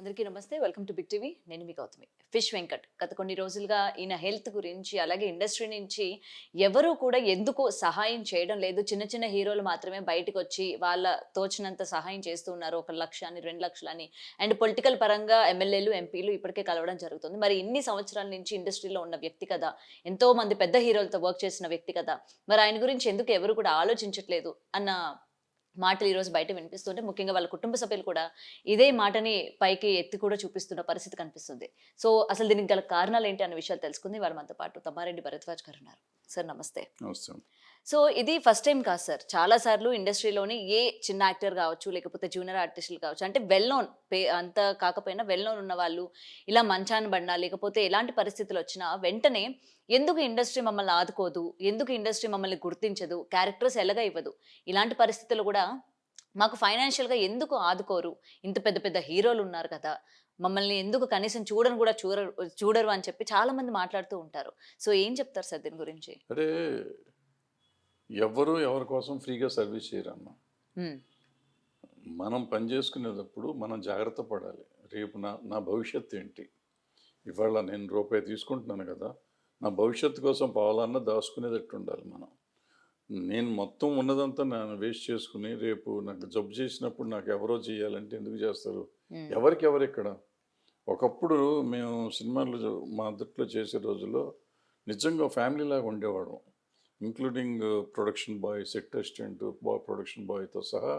అందరికీ నమస్తే. Welcome to big TV. నేను మీ గౌతమి. ఫిష్ వెంకట్ గత కొన్ని రోజులుగా ఈయన హెల్త్ గురించి, అలాగే ఇండస్ట్రీ నుంచి ఎవరు కూడా ఎందుకో సహాయం చేయడం లేదు. చిన్న చిన్న హీరోలు మాత్రమే బయటకొచ్చి వాళ్ళ తోచినంత సహాయం చేస్తూ ఉన్నారు. 1,00,000 అని, 2,00,000 అని. అండ్ పొలిటికల్ పరంగా ఎమ్మెల్యేలు, ఎంపీలు ఇప్పటికే కలవడం జరుగుతుంది. మరి ఇన్ని సంవత్సరాల నుంచి ఇండస్ట్రీలో ఉన్న వ్యక్తి కదా! ఎంతో మంది పెద్ద హీరోలతో వర్క్ చేసిన వ్యక్తి కదా! మరి ఆయన గురించి ఎందుకు ఎవరు కూడా ఆలోచించట్లేదు అన్న మాటలు ఈరోజు బయట వినిపిస్తుంటే, ముఖ్యంగా వాళ్ళ కుటుంబ సభ్యులు కూడా ఇదే మాటని పైకి ఎత్తి కూడా చూపిస్తున్న పరిస్థితి కనిపిస్తుంది. సో, అసలు దీనికి గల కారణాలేంటి అన్న విషయాలు తెలుసుకుంది. వారు మనతో పాటు తమ్మారెడ్డి భరద్వాజ్ గారున్నారు. సార్ నమస్తే. నమస్తే. సో, ఇది ఫస్ట్ టైమ్ కాదు సార్. చాలా సార్లు ఇండస్ట్రీలోని ఏ చిన్న యాక్టర్ గావచ్చు, లేకపోతే జూనియర్ ఆర్టిస్టులు కావచ్చు, అంటే వెల్ నోన్ అంత కాకపోయినా వెల్ నోన్ ఉన్నవాళ్ళు ఇలా మంచాన పడినా, లేకపోతే ఎలాంటి పరిస్థితులొచ్చినా వెంటనే ఎందుకు ఇండస్ట్రీ మమ్మల్ని ఆదుకోదు? ఎందుకు ఇండస్ట్రీ మమ్మల్ని గుర్తించదు? క్యారెక్టర్స్ ఎలాగా ఇవ్వదు? ఇలాంటి పరిస్థితుల్లో గూడా మాకు ఫైనాన్షియల్‌గా ఎందుకు ఆదుకోరు? ఇంత పెద్ద పెద్ద హీరోలున్నారు కదా! మమ్మల్ని ఎందుకు కనీసం చూడను గూడా చూడరు అని చెప్పి చాలా మంది మాట్లాడుతూ ఉంటారు. సో, ఏం చెప్తారు సార్ దీని గురించి? అంటే ఎవ్వరు ఎవరి కోసం ఫ్రీగా సర్వీస్ చేయరమ్మా. హ్మ్. మనం పని చేసుకునేటప్పుడు మనం జాగ్రత్త పడాలి. రేపు నా నా భవిష్యత్తు ఏంటి? ఇవాళ నేను రూపాయి తీసుకుంటున్నాను కదా! నా భవిష్యత్తు కోసం పావలాన్న దాచుకునేటట్టు ఉండాలి మనం. నేను మొత్తం ఉన్నదంతా నేను వేస్ట్ చేసుకుని రేపు నాకు జబ్బు చేసినప్పుడు నాకు ఎవరో చేయాలంటే ఎందుకు చేస్తారు? హ్మ్. ఎవరికి ఎవరిక్కడ? ఒకప్పుడు మేము సినిమాలు మా అద్దట్లో చేసే రోజుల్లో నిజంగా ఫ్యామిలీ లాగా ఉండేవాళ్ళం. Including production boy, set assistant, production బాయ్‌తో సహా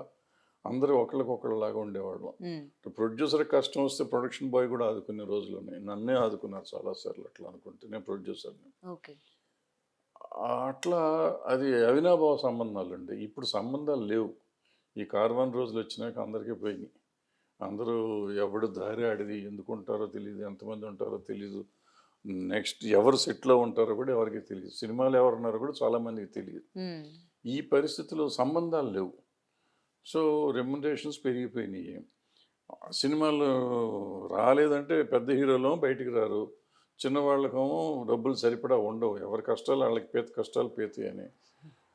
అందరూ ఒకళ్ళకొకళ్ళలాగా ఉండేవాళ్ళం. హ్మ్. ప్రొడ్యూసర్‌కి కష్టం వస్తే ప్రొడక్షన్ బాయ్ కూడా ఆదుకునే రోజులున్నాయి. నన్నే ఆదుకున్నారు చాలా సార్లు అట్లా అనుకుంటే. నేను ప్రొడ్యూసర్‌ని. ఓకే. అట్లా అది అవినాభావ సంబంధాలండి. ఇప్పుడు సంబంధాలు లేవు. ఈ కార్వాన్ రోజులొచ్చినాక అందరికీ పోయినాయి. అందరూ ఎవడు దారి ఆడిది, ఎందుకుంటారో తెలీదు, ఎంతమంది ఉంటారో తెలీదు. నెక్స్ట్ ఎవరు సెట్‌లో ఉంటారో కూడా ఎవరికీ తెలీదు. సినిమాలో ఎవరున్నారో కూడా చాలామందికి తెలీదు. హ్మ్. ఈ పరిస్థితిలో సంబంధాలు లేవు. సో, రెమ్యునరేషన్స్ పెరిగిపోయినాయి. సినిమాలు రాలేదంటే పెద్ద హీరోలేమో బయటికి రారు. చిన్నవాళ్ళకేమో డబ్బులు సరిపడా ఉండవు. ఎవరి కష్టాలు ఆళ్ళకి కష్టాలు పీతయని.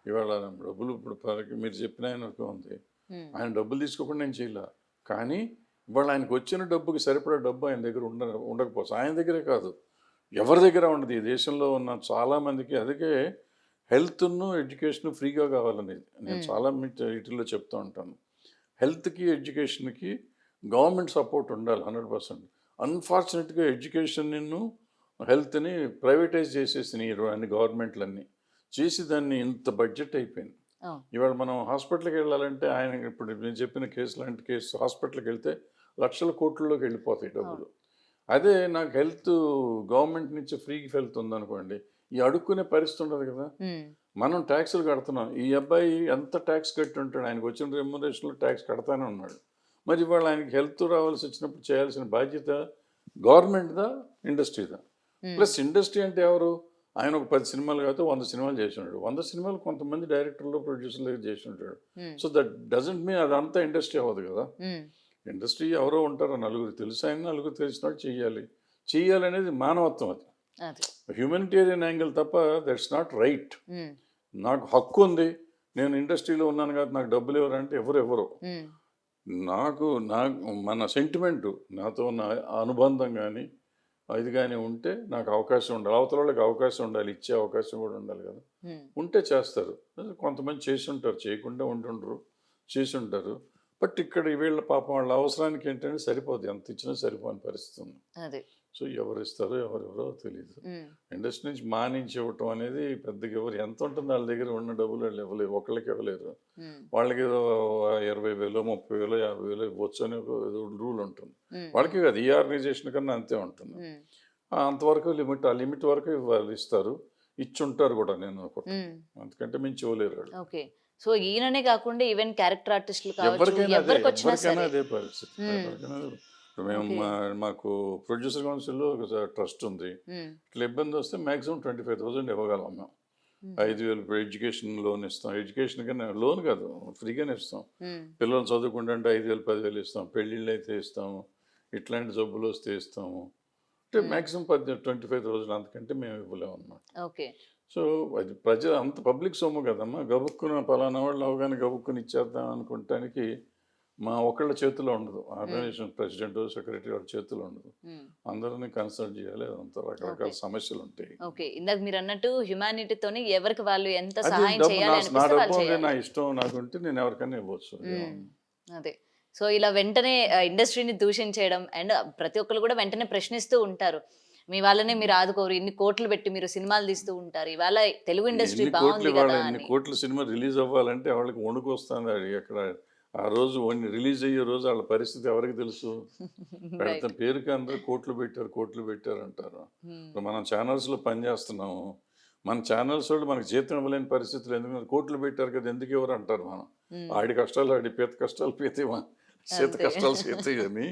ఇవాళ డబ్బులు ఇప్పుడు మీరు చెప్పిన ఆయనకే ఉంది. హ్మ్. ఆయన డబ్బులు తీసుకోకుండా నేను చేయలా. కానీ ఇవాళ ఆయనకొచ్చిన డబ్బుకి సరిపడా డబ్బు ఆయన దగ్గర ఉండకపోవచ్చు. ఆయన దగ్గరే కాదు. ఎవరి దగ్గర ఉండదు. ఈ దేశంలో ఉన్న చాలామందికి అందుకే హెల్త్‌ను, ఎడ్యుకేషను ఫ్రీగా కావాలనేది. నేను హ్మ్. చాలా వీటిల్లో చెప్తూ ఉంటాను. హెల్త్‌కి, ఎడ్యుకేషన్‌కి గవర్నమెంట్ సపోర్ట్ ఉండాలి 100%. అన్‌ఫార్చునేట్‌గా ఎడ్యుకేషన్‌ను, హెల్త్‌ని ప్రైవేటైజ్ చేసేసినాయి అన్ని గవర్నమెంట్‌లన్నీ. చేసి దాన్ని ఇంత బడ్జెట్ అయిపోయింది. అవును. ఇవాళ మనం హాస్పిటల్‌కి వెళ్ళాలంటే ఆయన ఇప్పుడు నేను చెప్పిన కేసు లాంటి కేసు హాస్పిటల్‌కి వెళ్తే లక్షల కోట్లలోకి వెళ్ళిపోతాయి అవును. డబ్బులు. అదే నాకు హెల్త్ గవర్నమెంట్ నుంచి ఫ్రీ హెల్త్ ఉందనుకోండి, ఈ అడుక్కునే పరిస్థితి ఉండదు కదా! హ్మ్. మనం ట్యాక్సులు కడుతున్నాం. ఈ అబ్బాయి ఎంత ట్యాక్స్ కట్టి ఉంటాడు? ఆయనకు వచ్చిన రెమ్యునరేషన్‌లో ట్యాక్స్ కడతానే ఉన్నాడు. మరి ఇవాళ ఆయనకి హెల్త్ రావాల్సి వచ్చినప్పుడు చేయాల్సిన బాధ్యత గవర్నమెంట్‌దా? ఇండస్ట్రీదా? హ్మ్. ప్లస్ ఇండస్ట్రీ అంటే ఎవరు? ఆయన ఒక 10 సినిమాలు కాకపోతే 100 సినిమాలు చేసుంటాడు. 100 సినిమాలు కొంతమంది డైరెక్టర్లు, ప్రొడ్యూసర్లు దగ్గర చేసుంటాడు. హ్మ్. సో, దట్ డజంట్ మీన్ అదంతా ఇండస్ట్రీ అవ్వదు కదా! హ్మ్. ఇండస్ట్రీ ఎవరో ఉంటారు. నలుగురు తెలుసు ఆయన, నలుగురు తెలిసినోళ్ళు చెయ్యాలి. చెయ్యాలనేది మానవత్వం అది. అది. హ్యూమానిటేరియన్ యాంగిల్ తప్ప దట్స్ నాట్ రైట్. హ్మ్. నాకు హక్కు ఉంది. నేను ఇండస్ట్రీలో ఉన్నాను కాబట్టి నాకు డబ్బులు ఇవ్వరంటే ఎవరు ఇవ్వరు. హ్మ్. నాకు మన సెంటిమెంటు నాతో ఉన్న అనుబంధం గానీ, ఇది గానీ ఉంటే నాకు అవకాశం ఉండాలి. అవతల వాళ్ళకి అవకాశం ఉండాలి. ఇచ్చే అవకాశం కూడా ఉండాలి కదా! హ్మ్. ఉంటే చేస్తారు. కొంతమంది చేసుంటారు. చేయకుండా ఉండుండరు. చేసుంటారు. బట్ ఇక్కడ వీళ్ళ పాపం వాళ్ళ అవసరానికి ఏంటంటే సరిపోదు. ఎంత ఇచ్చినా సరిపోని పరిస్థితి ఉంది. అది. సో, ఎవరిస్తారో ఎవరెవరో తెలీదు. హ్మ్. ఇండస్ట్రీ నుంచి మానించి ఇవ్వటం అనేది పెద్దగా ఎవరు ఎంత ఉంటుంది వాళ్ళ దగ్గర ఉన్న డబ్బులు వాళ్ళు ఇవ్వలేరు. ఒకళ్ళకి ఇవ్వలేరు. హ్మ్. వాళ్ళకి ఏదో 20,000, 30,000, 50,000 ఇవ్వచ్చు అని ఒక ఏదో రూల్ ఉంటుంది. హ్మ్. హ్మ్. వాళ్ళకి కాదు. ఏ ఆర్గనైజేషన్ కన్నా అంతే ఉంటుంది. హ్మ్. అంతవరకు లిమిట్. ఆ లిమిట్ వరకు వాళ్ళు ఇస్తారు. ఇచ్చుంటారు కూడా నేను అనుకుంటాను. హ్మ్. అంతకంటే మించి ఇవ్వలేరు వాళ్ళు. ఓకే. సో, ఈయననే కాకుండా ఈవెన్ క్యారెక్టర్ ఆర్టిస్టులు కావచ్చు, ఎవరికైనా అదే. ఎవ్వరికొచ్చినా ఎవరికైనా సరే. అదే పరిస్థితి. హ్మ్. ఎవరికైనా అదే. ఇప్పుడు మేము ఓకే. మాకు ప్రొడ్యూసర్ కౌన్సిల్‌లో ఒక ట్రస్ట్ ఉంది. హ్మ్. ఇట్లా ఇబ్బందొస్తే మాక్సిమం 25,000 ఇవ్వగలం మేము. హుహు. 5,000 ఇప్పుడు ఎడ్యుకేషన్ లోన్ ఇస్తాం. ఎడ్యుకేషన్ కన్నా లోన్ కాదు ఫ్రీగానే ఇస్తాం. హ్మ్. పిల్లలు చదువుకుంటుంటే 5,000, 10,000 ఇస్తాం. పెళ్ళిళ్ళైతే ఇస్తాము. ఇట్లాంటి జబ్బులొస్తే ఇస్తాము. అంటే హ్మ్. మాక్సిమం 25,000 అంతకంటే మేము ఇవ్వలేమన్నమాట. ఓకే. సో, అది అంత పబ్లిక్ సొమ్ము కదమ్మా! గబుక్కున పలానా వాళ్ళు అవగానే గబుక్కున ఇచ్చేద్దాం అనుకుంటానికి మా ఒకళ్ళ చేతిలో ఉండదు. ఆర్గనైజేషన్ ప్రెసిడెంట్, సెక్రటరీ వాళ్ళ చేతిలో ఉండదు. ఉమ్. అందరిని కన్సల్ట్ చేయాలి. అదంతా రకరకాల ఓకే. సమస్యలు ఉంటాయి. ఓకే, ఇందాక మీరు అన్నట్టు హ్యుమానిటీతోని ఎవరికి వాళ్ళు ఎంత అది సహాయం డబ్బు చేయాలి నా అనిపిస్తే డబ్బు వాళ్ళు ఉంది, నా చేయాలి. ఇష్టం నాకుంటే నేను ఎవరికైనా ఇవ్వచ్చు. అదే. సో, ఇలా వెంటనే ఇండస్ట్రీని దూషించేయడం అండ్ ప్రతి ఒక్కళ్ళు కూడా వెంటనే ప్రశ్నిస్తూ ఉంటారు. మీ వాళ్ళనే మీరు ఆదుకోరు. ఇన్ని కోట్లు పెట్టి మీరు సినిమాలు తీస్తూ ఉంటారు. ఇవాళ తెలుగు ఇండస్ట్రీ ఎన్ని కోట్లు బావుంది ఇవాళ, గదా! ఎన్ని అని. కోట్ల సినిమా రిలీజ్ అవ్వాలంటే వాళ్ళకి వణుకు వస్తుంది. అది ఎక్కడ ఆ రోజు రిలీజ్ అయ్యే రోజు వాళ్ళ పరిస్థితి ఎవరికి తెలుసు? పెడతాం రైట్. పేరుకి అందరూ కోట్లు పెట్టారు, కోట్లు పెట్టారు అంటారు. హ్మ్. ఇప్పుడు మనం ఛానల్స్లో పనిచేస్తున్నాము. మన ఛానల్స్ వాళ్ళు మనకు జీతం ఇవ్వలేని పరిస్థితులు, ఎందుకంటే కోట్లు పెట్టారు కదా ఎందుకు ఇవ్వరు అంటారు. మనం హ్మ్. ఆడి కష్టాలు ఆడి, పీత కష్టాలు పీతే, సీత అంతే. కష్టాలు సీత అని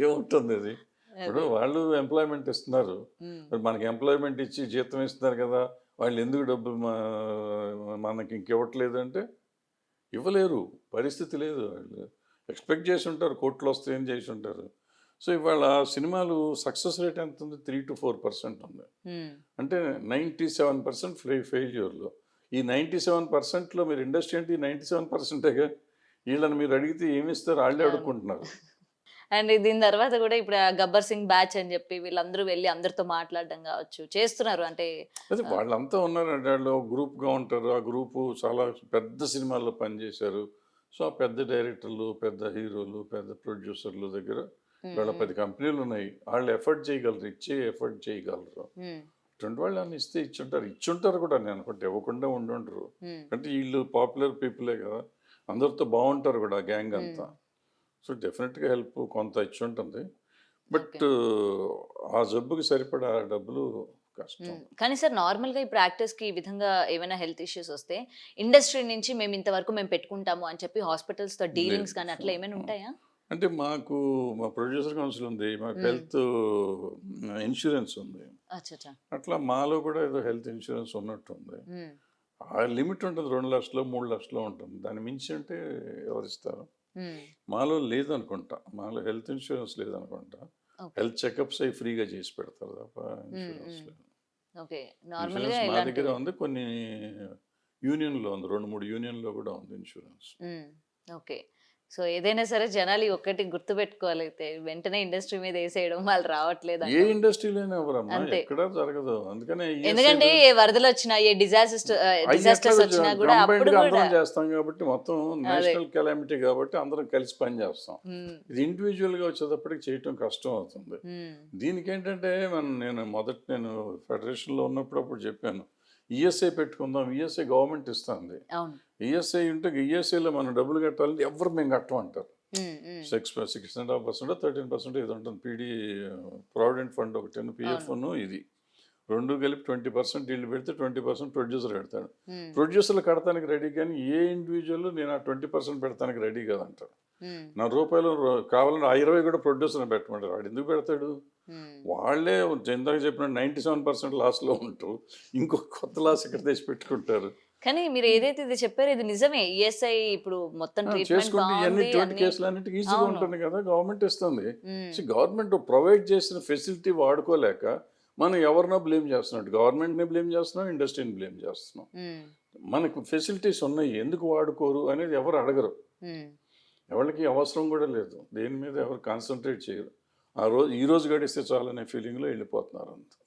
ఏముంటుంది అది. ఇప్పుడు అదే. వాళ్ళు ఎంప్లాయ్మెంట్ ఇస్తున్నారు. హ్మ్. మరి మనకి ఎంప్లాయ్మెంట్ ఇచ్చి జీతం ఇస్తున్నారు కదా, వాళ్ళు ఎందుకు డబ్బులు మనకి ఇంకివ్వట్లేదు అంటే ఇవ్వలేరు. పరిస్థితి లేదు. వాళ్ళు ఎక్స్‌పెక్ట్ చేసి ఉంటారు. కోట్లు వస్తాయని చేసి ఉంటారు. సో, ఇవాళ సినిమాలు సక్సెస్ రేట్ ఎంత ఉంది? 3-4% ఉంది. హ్మ్. అంటే 97% ఫెయిల్యూర్‌లో. ఈ 97%లో మీరు ఇండస్ట్రీ అంటే ఈ 97%గా. వీళ్ళని మీరు అడిగితే ఏమిస్తారు? ఆళ్ళే అవును. అడుక్కుంటున్నారు. అండ్ దీని తర్వాత గూడా ఇప్పుడు ఆ 'గబ్బర్ సింగ్' బ్యాచ్ అని జెప్పి వీళ్ళందరూ వెళ్లి అందరితో మాట్లాడడం గావచ్చు చేస్తున్నారు. అంటే అదే ఆహ్, వాళ్ళంతా ఉన్నారండి. వాళ్ళు గ్రూప్‌గా ఉంటారు. ఆ గ్రూపు చాలా పెద్ద సినిమాల్లో పనిచేశారు. సో, ఆ పెద్ద డైరెక్టర్లు, పెద్ద హీరోలు, పెద్ద ప్రొడ్యూసర్ల దగ్గర హ్మ్. ఇవాళ హ్మ్. 10 కంపెనీలు ఉన్నాయి. వాళ్ళు ఎఫర్ట్ చేయగలరు. ఇచ్చే ఎఫర్ట్ చేయగలరు. హ్మ్. అటువంటి వాళ్ళు ఏమన్నా ఇస్తే ఇచ్చుంటారు. ఇచ్చుంటారు కూడా, నేను అనుకుంటే ఇవ్వకుండా ఉండుండరు. హ్మ్. అంటే వీళ్ళు పాపులర్ పీపులే కదా! అందరితో బావుంటారు కూడా గ్యాంగ్ అంతా. హ్మ్. సో, డెఫినిట్‌గా హెల్ప్ కొంత ఇచ్చుంటుంది. ఓకే. బట్ ఆ జబ్బుకి సరిపడా డబ్బులు కష్టం. కానీ సార్ నార్మల్‌గా ఇప్పుడు యాక్టర్స్‌కి ఈ విధంగా ఏమైనా హెల్త్ ఇష్యూస్ వస్తే ఇండస్ట్రీ నుంచి మేము పెట్టుకుంటాము అని చెప్పి హాస్పిటల్స్‌తో లేదు. డీలింగ్స్ గాని అట్లా ఏమైనా ఉంటాయా? అంటే మాకు మా ప్రొడ్యూసర్ కౌన్సిల్ ఉంది. మాకు హ్మ్. హెల్త్ ఇన్స్యూరెన్స్ ఉంది. అచ్చచ్చా! అట్లా మాలో కూడా ఏదో హెల్త్ ఇన్స్యూరెన్స్ ఉన్నట్టుంది. హ్మ్. ఆ లిమిట్ ఉంటుంది. 2,00,000 3,00,000 ఉంటుంది. దాన్ని మించి అంటే ఎవరిస్తారు? హ్మ్. మాలో లేదనుకుంటా. మాలో హెల్త్ ఇన్స్యూరెన్స్ లేదనుకుంటా. ఓకే. హెల్త్ చెకప్స్ అయి ఫ్రీగా చేసి పెడతారు తప్ప హ్మ్. ఇన్స్యూరెన్స్ హ్మ్. లేదు. ఓకే. నార్మల్‌గా ఇన్స్యూరెన్స్ మా దగ్గర ఇలాంటివి. ఉంది. కొన్ని యూనియన్‌లో ఉంది. 2, 3 యూనియన్‌లో కూడా ఉంది ఇన్స్యూరెన్స్. హ్మ్. ఓకే. సో, ఏదైనా సరే జనాలు ఈ ఒక్కటి గుర్తుపెట్టుకోవాలైతే వెంటనే ఇండస్ట్రీ మీద ఏసేయడం వాళ్ళు ఏ రావట్లేదనడం. ఇండస్ట్రీలోనే అవ్వరమ్మా. అంతే. ఎక్కడా జరగదు. అందుకనే ఎందుకంటే ఈఎస్ఐలు ఏ వరదలొచ్చినా, ఏ అయి డిజాస్టర్స్ ఎట్లాగో వచ్చినా గూడా అప్పుడు కంబైన్డ్‌గా గూడా అందరం చేస్తాం కాబట్టి, మొత్తం అదే. నేషనల్ కెలామిటీ కాబట్టి అందరం కలిసి పని చేస్తాం. హ్మ్. ఇది ఇండివిడ్యువల్‌గా వచ్చేటప్పటికి చేయటం కష్టం అవుతుంది. హ్మ్. దీనికేంటంటే నేను ఫెడరేషన్‌లో ఉన్నప్పుడు అప్పుడు చెప్పాను. ఈఎస్ఐ పెట్టుకుందాం. ఈఎస్ఐ గవర్నమెంట్ ఇస్తుంది. అవును. ఈఎస్ఐ ఉంటే ఈఎస్ఐలో మనం డబ్బులు కట్టాలంటే ఎవ్వరు మేము కట్టమంటారు. హ్మ్. హ్మ్. 6.5% 13% ఏదో ఉంటుంది. ప్రావిడెంట్ ఫండ్ ఒకటి, అవును. పీఎఫ్‌ను ఇది. 2 కలిపి 20% వీళ్ళు పెడితే 20% ప్రొడ్యూసర్ కడతాడు. హ్మ్. ప్రొడ్యూసర్లు కడతానికి రెడీ, కానీ ఏ ఇండివిజువల్ నేను ఆ 20% పెడతానికి రెడీ కాదంటారు. హ్మ్. నా రూపాయలు కావాలని ఆ 20 కూడా ప్రొడ్యూసర్‌ని పెట్టమంటారు. వాడు ఎందుకు పెడతాడు? హ్మ్. వాళ్ళే ఇందాక చెప్పిన 97% లాస్‌లో ఉంటూ ఇంకో కొత్త లాస్ ఇక్కడ తెచ్చి పెట్టుకుంటారు. కానీ మీరు ఏదైతే ఇది చెప్పారో ఇది నిజమే. ఈఎస్ఐ ఇప్పుడు మొత్తం ట్రీట్‌మెంట్ చేసుకుంటే ఇవన్నీ బావుంది. ఇటువంటి అన్నీ కేసులన్నిటికి ఈజీగా అవును. ఉంటుంది కదా! గవర్నమెంట్ ఇస్తుంది. హ్మ్. గవర్నమెంట్ ప్రొవైడ్ చేసిన ఫెసిలిటీ వాడుకోలేక మనం ఎవరినో బ్లేమ్ చేస్తున్నాం. గవర్నమెంట్‌ని బ్లేమ్ చేస్తున్నాం, ఇండస్ట్రీని బ్లేమ్ చేస్తున్నాం. హ్మ్. మనకు ఫెసిలిటీస్ ఉన్నాయి. ఎందుకు వాడుకోరు అనేది ఎవరు అడగరు. హ్మ్. ఎవరికీ అవసరం కూడా లేదు. దేని మీద ఎవరు కాన్సంట్రేట్ చేయరు. ఈ రోజు గడిస్తే చాలనే ఫీలింగ్‌లో వెళ్ళిపోతున్నారు అంతే.